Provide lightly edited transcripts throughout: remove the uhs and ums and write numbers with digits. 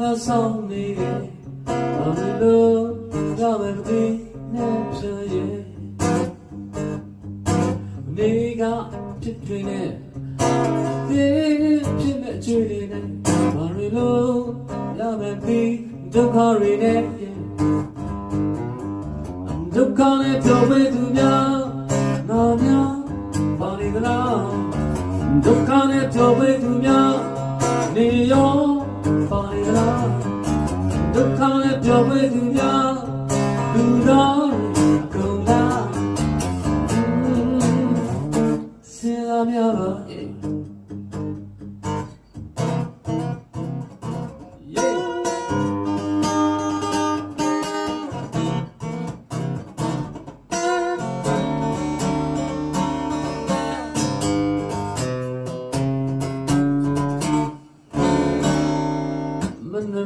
ကဆောင်နေတယ်ဘာလို့ရမယ်မသိနဲ့ဖြစ်ရဲ့နေကဖြစ်တွင်နဲ့ဒီဖြစ်မဲ့အကျွေးတွေနဲ့ဘာလို့ရမယ်မသိဒုက္ခတွေနဲ့ဒုက္ခနဲ့ပြောဝဲသူများနာများပါနေသလားဒုက္ခနဲ့ပြောဝဲသူများနေရောပါနေသလားဒုက္ခနဲ့ပြောဝဲသူများလူတော်ကုန်လားစဉ်းစားများပါ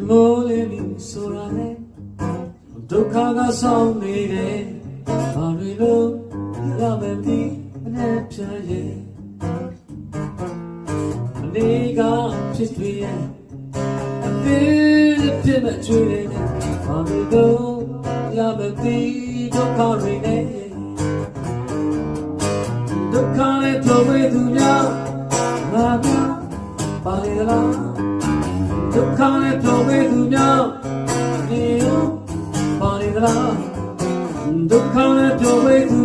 မိုးလေးပြီးဆိုတာနဲ့ဒုက္ခကဆောင်နေတယ်ဘာလို့ရမယ်ဒီနဲ့ပြရဲ့အနေကဖြစ်တွေ့ရဲ့အသေးဖြစ်မဲ့ကျွေးတယ်ဘာလို့ရမယ်ဒီဒုက္ခတွေနဲ့ဒုက္ခနဲ့ပြောဝဲသူများငါများပါလေလားဒုက္ခနဲ့ပြောဝဲသူများနေရောပါနေသလားဒုက္ခနဲ့ပြောဝဲသူ